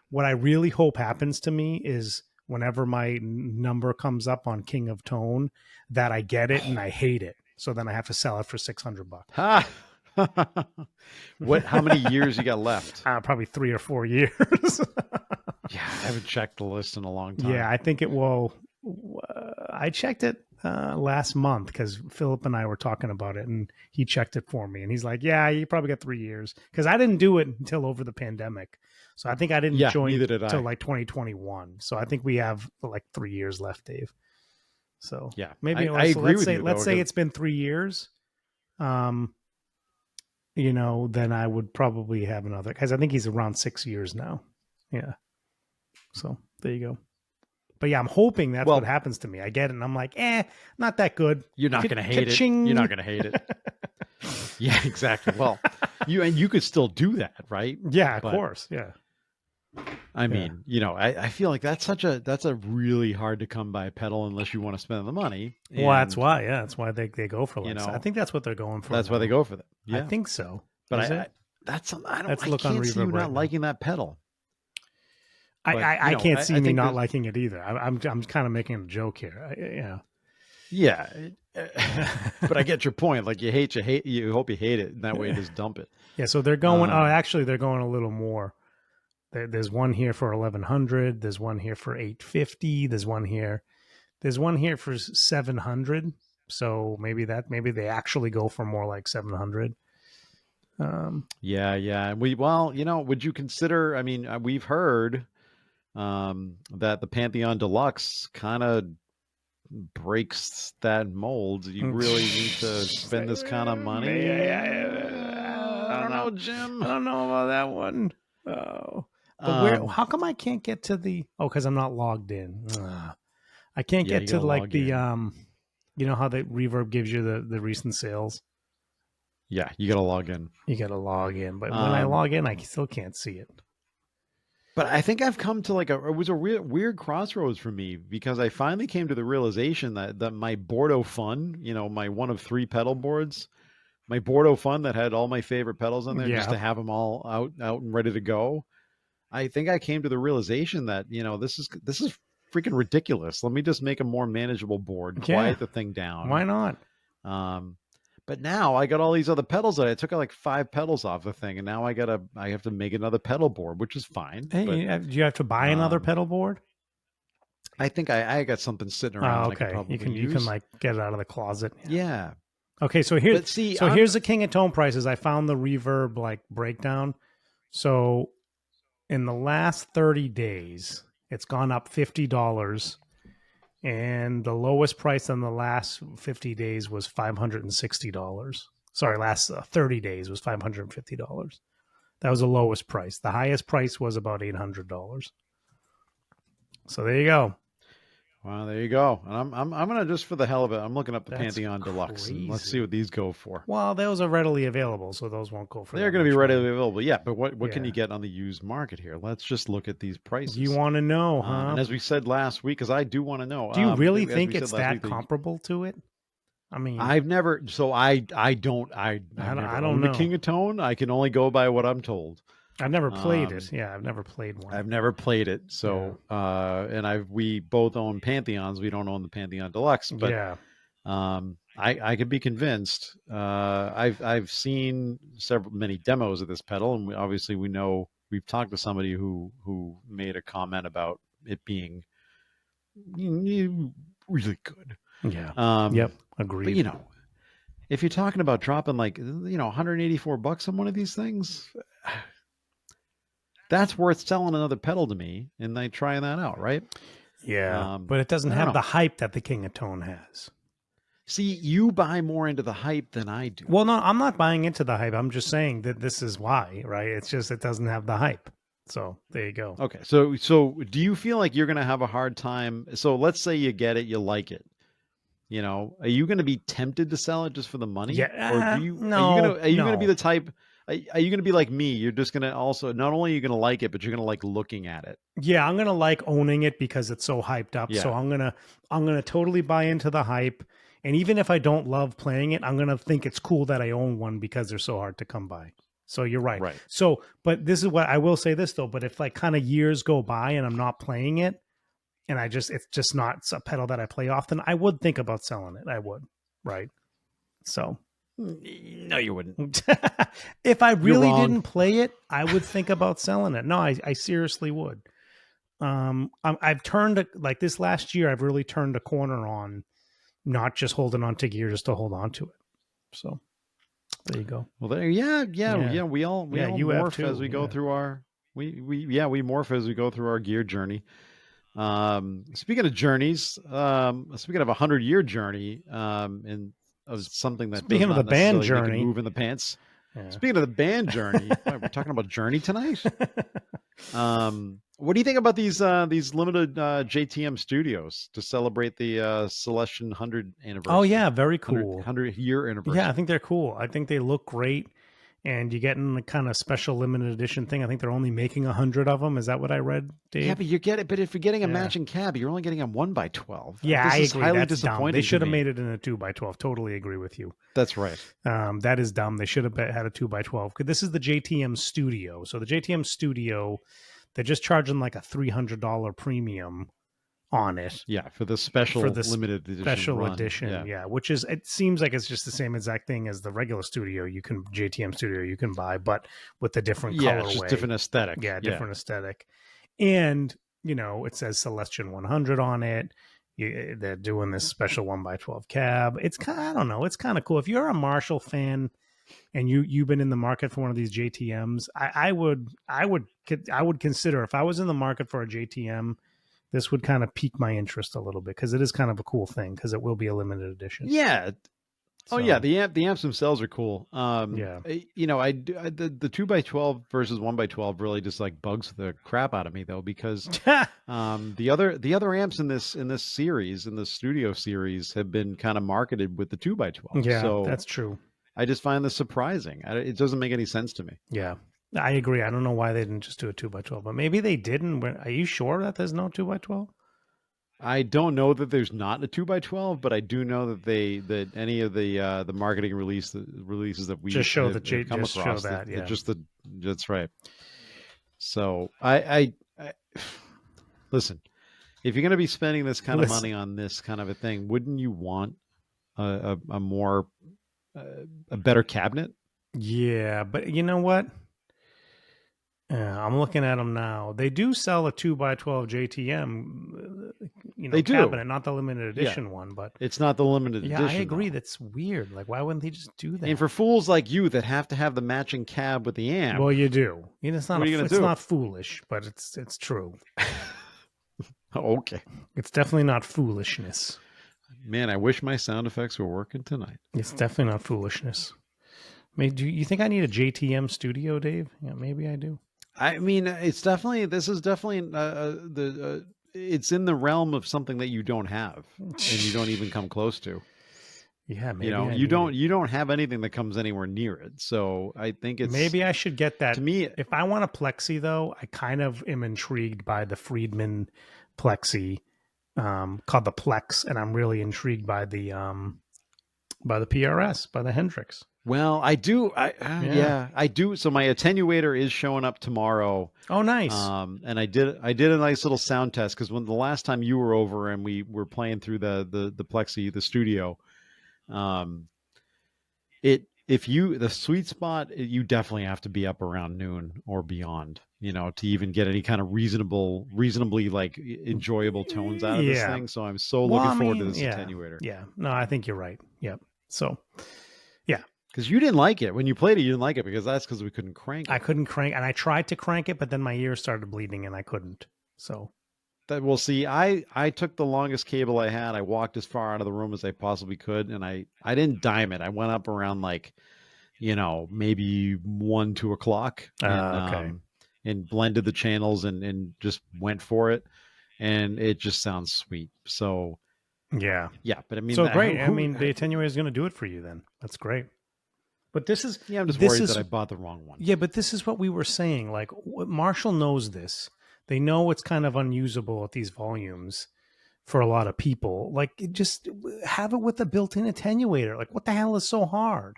What I really hope happens to me is whenever my number comes up on King of Tone, that I get it and I hate it. So then I have to sell it for $600. Ha! How many years you got left? Probably 3 or 4 years. Yeah, I haven't checked the list in a long time. Yeah, I think it will. I checked it last month because Philip and I were talking about it, and he checked it for me, and he's like, "Yeah, you probably got 3 years," because I didn't do it until over the pandemic, so I think I didn't join until like 2021. So I think we have like 3 years left, Dave. So yeah, maybe I agree let's with say you, let's say it's been 3 years. You know, then I would probably have another, because I think he's around 6 years now. Yeah. So there you go. But yeah, I'm hoping that's what happens to me. I get it, and I'm like, not that good. You're not going to hate it. You're not going to hate it. Yeah, exactly. Well, you could still do that, right? Yeah, of course. Yeah. I mean, you know, I feel like that's a really hard to come by pedal unless you want to spend the money. Well, that's why. Yeah, that's why they go for like. I think that's what they're going for. That's why they go for that. Yeah. I think so. But I can't see you not liking that pedal. I can't see me not liking it either. I'm kind of making a joke here. Yeah. But I get your point. Like you hope you hate it, and that way you just dump it. Yeah. So they're going. Actually, they're going a little more. There's one here for 1,100. There's one here for 850. There's one here for 700. So maybe they actually go for more like 700. Yeah. Would you consider? I mean, we've heard that the Pantheon Deluxe kind of breaks that mold. You really need to spend this kind of money. I don't know, Jim. I don't know about that one. Oh, but how come I can't get to the? Oh, because I'm not logged in. I can't get to like the you know how the Reverb gives you the recent sales. Yeah, you got to log in. But when I log in, I still can't see it. But I think I've come to it was a weird crossroads for me, because I finally came to the realization that my Bordeaux Fun, my one of 3 pedal boards, my Bordeaux Fun that had all my favorite pedals on there, just to have them all out and ready to go. I think I came to the realization that, this is freaking ridiculous. Let me just make a more manageable board, quiet the thing down. Why not? But now I got all these other pedals that I took like 5 pedals off the thing, and now I have to make another pedal board, which is fine. Hey, do you have to buy another pedal board? I think I got something sitting around. Okay, you can like get it out of the closet. Yeah. Okay, so here's the King of Tone prices. I found the Reverb like breakdown. So in the last 30 days, it's gone up $50. And the lowest price on the last 50 days was $560. Sorry, last 30 days was $550. That was the lowest price. The highest price was about $800. So there you go. Wow, there you go. And I'm gonna, just for the hell of it, I'm looking up the Pantheon Deluxe, and let's see what these go for. Well, those are readily available, so those won't go for. They're going to be readily available, yeah. But what can you get on the used market here? Let's just look at these prices. You want to know, huh? And as we said last week, because I do want to know. Do you really think it's that comparable to it? I mean, I've never. So I don't know. The King of Tone. I can only go by what I'm told. I've never played it. Yeah, I've never played one. I've never played it. So, and we both own Pantheons. We don't own the Pantheon Deluxe, but I could be convinced. I've seen many demos of this pedal, and obviously we've talked to somebody who made a comment about it being really good. Yeah. Yep. Agreed. But if you're talking about dropping like $184 on one of these things, that's worth selling another pedal to me and like trying that out, right? Yeah, but it doesn't have the hype that the King of Tone has. See, you buy more into the hype than I do. Well, no, I'm not buying into the hype. I'm just saying that this is why, right? It's just it doesn't have the hype. So there you go. Okay, so do you feel like you're going to have a hard time? So let's say you get it, you like it. Are you going to be tempted to sell it just for the money? Yeah. Or are you going to be the type? Are you going to be like me? You're just going to also, not only are you going to like it, but you're going to like looking at it. Yeah, I'm going to like owning it because it's so hyped up. Yeah. So I'm going to totally buy into the hype. And even if I don't love playing it, I'm going to think it's cool that I own one because they're so hard to come by. So you're right. Right. So, but this is what I will say this though. But if like kind of years go by and I'm not playing it, and it's just not a pedal that I play often, I would think about selling it. I would, right? So, No, you wouldn't. if I really wrong. didn't play it, I would think about selling it. No, I seriously would. I've turned like this last year. I've really turned a corner on not just holding on to gear just to hold on to it. So there you go. Well, there, yeah. We all you have morph too, as we go through our we morph as we go through our gear journey. Speaking of journeys, speaking of 100-year journey, and of something that speaking of the band journey, move in the pants. Yeah. Speaking of the band journey, we're talking about journey tonight. What do you think about these limited JTM studios to celebrate the Celestion 100 anniversary? Oh yeah, very cool. 100-year anniversary. Yeah, I think they're cool. I think they look great. And you get in the kind of special limited edition thing. I think they're only making 100 of them. Is that what I read, Dave? Yeah, but you get it. But if you're getting a matching cab, you're only getting a 1x12. Yeah, I agree. Highly That's disappointing. Dumb. They should have made it in a 2x12. Totally agree with you. That's right. That is dumb. They should have had a 2x12. This is the JTM Studio. So the JTM Studio, they're just charging like a $300 premium on it. Yeah, for the limited edition. Special edition, yeah. Which is, it seems like it's just the same exact thing as the regular studio JTM Studio you can buy, but with a different colorway. It's just different aesthetic. Yeah, different aesthetic. And, it says Celestion 100 on it. They're doing this special 1x12 cab. It's kind of, I don't know, it's kind of cool. If you're a Marshall fan and you've been in the market for one of these JTMs, I would consider, if I was in the market for a JTM, this would kind of pique my interest a little bit because it is kind of a cool thing because it will be a limited edition. Yeah. So, the amps themselves are cool. Yeah. The 2x12 versus 1x12 really just like bugs the crap out of me though, because the other amps in this series, in the studio series, have been kind of marketed with the 2x12. Yeah, so that's true. I just find this surprising. It doesn't make any sense to me. Yeah. I agree. I don't know why they didn't just do a 2x12, but maybe they didn't. Are you sure that there's no 2x12? I don't know that there's not a 2x12, but I do know that any of the marketing releases that we just show have come just across, show that, yeah. That's right. So I listen. If you're going to be spending this kind of money on this kind of a thing, wouldn't you want a better cabinet? Yeah, but you know what? I'm looking at them now. They do sell a 2x12 JTM, they cabinet, do. Not the limited edition one, but it's not the limited edition. Yeah, I agree. Though. That's weird. Like, why wouldn't they just do that? And for fools like you that have to have the matching cab with the amp, well, you do. It's not. It's not foolish, but it's true. Okay, it's definitely not foolishness. Man, I wish my sound effects were working tonight. It's definitely not foolishness. Do you think I need a JTM studio, Dave? Yeah, maybe I do. I mean, this is definitely it's in the realm of something that you don't have and you don't even come close to. Yeah, maybe you don't have anything that comes anywhere near it. So I think maybe I should get that. To me, if I want a Plexi though, I kind of am intrigued by the Friedman Plexi called the Plex, and I'm really intrigued by the PRS, by the Hendrix. Well, I do. I do. So my attenuator is showing up tomorrow. Oh, nice. And I did a nice little sound test because when the last time you were over and we were playing through the Plexi, the studio, the sweet spot, you definitely have to be up around noon or beyond, to even get any kind of reasonably like enjoyable tones out of this thing. So I'm so looking forward to this attenuator. Yeah. No, I think you're right. Yep. So, yeah. Because you didn't like it. When you played it, you didn't like it because we couldn't crank it. I couldn't crank, and I tried to crank it, but then my ears started bleeding and I couldn't. So we'll see. I took the longest cable I had. I walked as far out of the room as I possibly could, and I didn't dime it. I went up around like, maybe 1, 2 o'clock and blended the channels and just went for it. And it just sounds sweet. So yeah. But I mean, so great. I mean, the attenuator is going to do it for you then. That's great. But this is... Yeah, I'm just worried that I bought the wrong one. Yeah, but this is what we were saying. Like, Marshall knows this. They know it's kind of unusable at these volumes for a lot of people. Like, just have it with a built-in attenuator. Like, what the hell is so hard?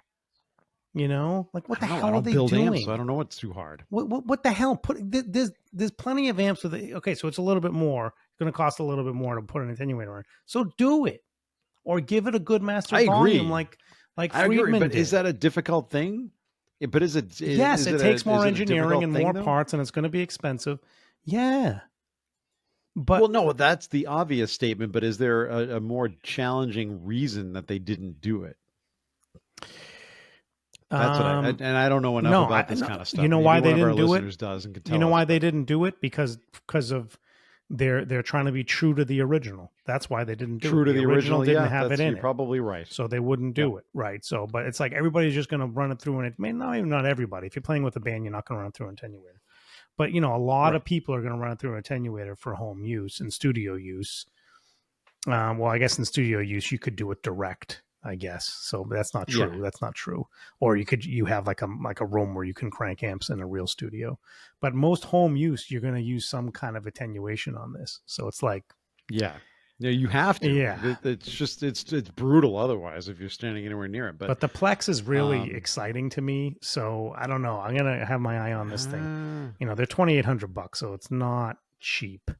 You know, like what the hell I are don't they build doing? amps, so I don't know what's too hard. What the hell? There's plenty of amps with it. Okay, so it's a little bit more. It's going to cost a little bit more to put an attenuator in. So do it, or give it a good master I volume, agree. like I agree, Friedman but did. is that a difficult thing? But is it? Yes, it takes more engineering and more though? parts, and it's going to be expensive. Yeah, but Well, no, that's the obvious statement. But is there a more challenging reason that they didn't do it? That's what I don't know enough about this kind of stuff. You know Maybe why they one of our didn't do it? listeners does and can tell You know us, why but they didn't do it? Because of they're trying to be true to the original. That's why they didn't do it. true to the original. Didn't Yeah, have it in you're it, probably right. so they wouldn't do it. Right. So, but it's like everybody's just going to run it through, and it may not everybody. If you're playing with a band, you're not going to run through an attenuator. But you know, a lot of people are going to run it through an attenuator for home use and studio use. Well, I guess in studio use you could do it direct. I guess so. But that's not true. Yeah. That's not true. Or you have like a room where you can crank amps in a real studio. But most home use, you're going to use some kind of attenuation on this. So it's like, yeah, you have to. Yeah. It's just it's brutal otherwise if you're standing anywhere near it. But the Plex is really exciting to me. So I don't know. I'm gonna have my eye on this thing. You know, they're $2,800, so it's not cheap.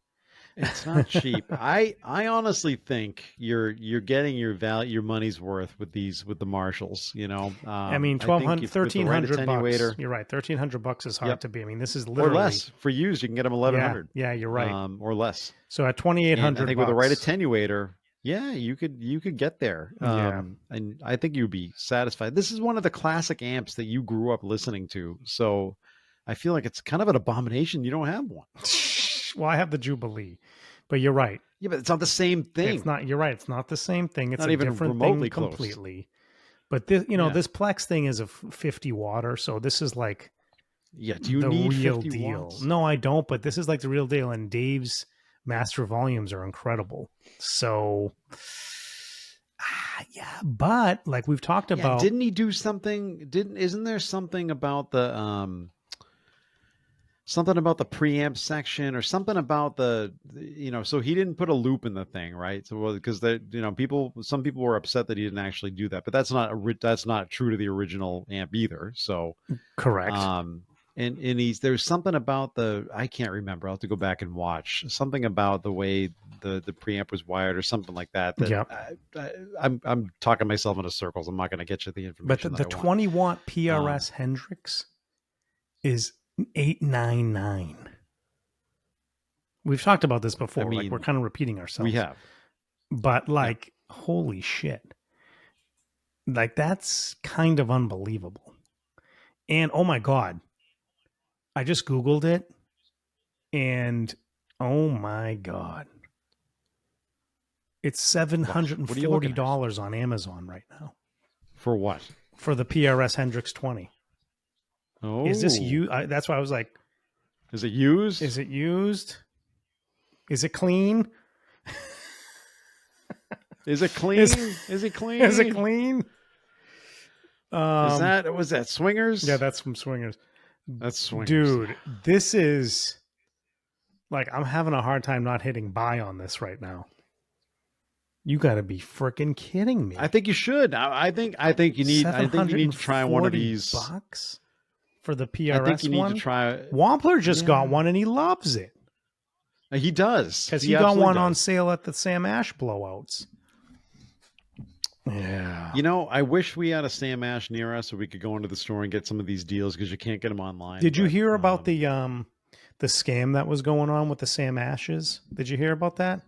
It's not cheap. I honestly think you're getting your money's worth with the Marshalls. You know, I mean, $1,300. You're right. $1,300 is hard to be. I mean, this is literally or less for used. You can get them $1,100. Yeah, you're right. Or less. So at $2,800, I think with the right attenuator, yeah, you could get there. And I think you'd be satisfied. This is one of the classic amps that you grew up listening to. So I feel like it's kind of an abomination you don't have one. Well, I have the Jubilee, but you're right. Yeah, but it's not the same thing. It's not. You're right. It's not the same thing. It's not a even different remotely thing close. completely. But this, this Plex thing is a 50 watter, so this is like do you need real 50 deal. watts? No, I don't. But this is like the real deal, and Dave's master volumes are incredible. So, yeah. But like we've talked about, didn't he do something? Isn't there something about the something about the preamp section or something about the so he didn't put a loop in the thing, right? So because some people were upset that he didn't actually do that, but that's not true to the original amp either. So correct. And there's something about I can't remember. I'll have to go back and watch something about the way the preamp was wired or something like that. I'm talking myself into circles. I'm not going to get you the information. But the 20 watt PRS Hendrix is $899. We've talked about this before. I mean, like we're kind of repeating ourselves. We have, but holy shit, like that's kind of unbelievable. And oh my god, I just Googled it, and oh my god, it's $740 on Amazon right now. For what? For the PRS Hendrix 20. Oh, is this you? That's why I was like, is it used? Is it used? Is it clean? Is it clean? Is it clean? Is it clean? Was that Swingers? Yeah, that's from Swingers. That's Swingers. Dude, this is like I'm having a hard time not hitting buy on this right now. You got to be freaking kidding me! I think you should. I think you need. I think you need to try one of these. $740 for the PRS. I think you need one? to try. Wampler just got one and he loves it. He does because he got one on sale at the Sam Ash blowouts. Yeah. I wish we had a Sam Ash near us so we could go into the store and get some of these deals because you can't get them online. Did you hear about the scam that was going on with the Sam Ashes? Did you hear about that?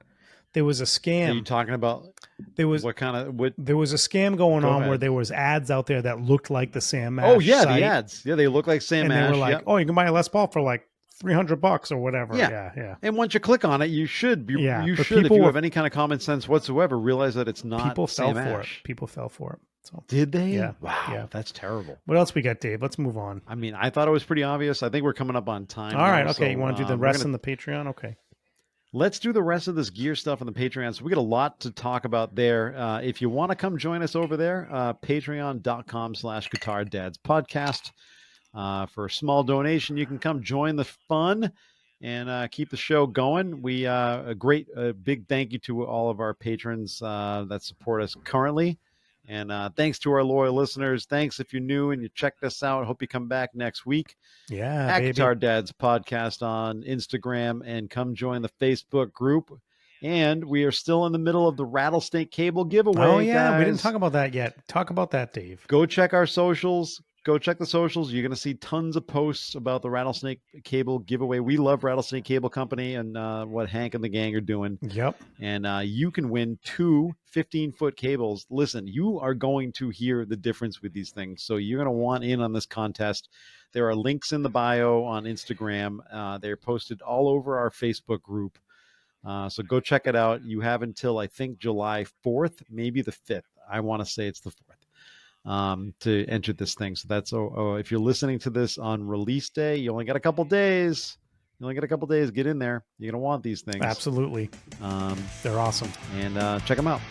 There was a scam. Are you talking about? There was There was a scam going on where there was ads out there that looked like the Sam Ash. Oh yeah, site. the ads. Yeah, they look like Sam Ash. And they were like, "Oh, you can buy a Les Paul for like $300 or whatever." Yeah. And once you click on it, you should. You should, if you have any kind of common sense whatsoever, realize that it's not. People Sam fell for Ash. it. People fell for it. So did they? Yeah. Wow. Yeah. That's terrible. What else we got, Dave? Let's move on. I mean, I thought it was pretty obvious. I think we're coming up on time. All right. Now, Okay. so, You want to do the rest in the Patreon? Okay. Let's do the rest of this gear stuff on the Patreon. So we got a lot to talk about there. If you want to come join us over there, patreon.com/GuitarDadsPodcast. For a small donation, you can come join the fun and keep the show going. We a big thank you to all of our patrons that support us currently. And thanks to our loyal listeners. Thanks if you're new and you checked us out. Hope you come back next week. Yeah, at baby. Guitar Dads Podcast on Instagram, and come join the Facebook group. And we are still in the middle of the rattlesnake cable giveaway. Oh yeah, guys. we didn't talk about that yet. Talk about that, Dave. Go check our socials. Go check the socials. You're going to see tons of posts about the rattlesnake cable giveaway. We love Rattlesnake Cable Company and what Hank and the gang are doing. Yep. And you can win 2 15-foot cables. Listen, you are going to hear the difference with these things. So you're going to want in on this contest. There are links in the bio on Instagram. They're posted all over our Facebook group. So go check it out. You have until, I think, July 4th, maybe the 5th. I want to say it's the 4th to enter this thing. So that's, if you're listening to this on release day, you only got a couple days. Get in there. You're going to want these things. Absolutely. They're awesome. And check them out.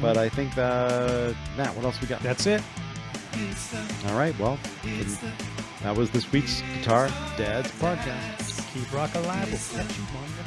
But I think Matt, what else we got? That's it. All right. Well, that was this week's Guitar Dads Podcast. Keep rock alive. We'll catch you on the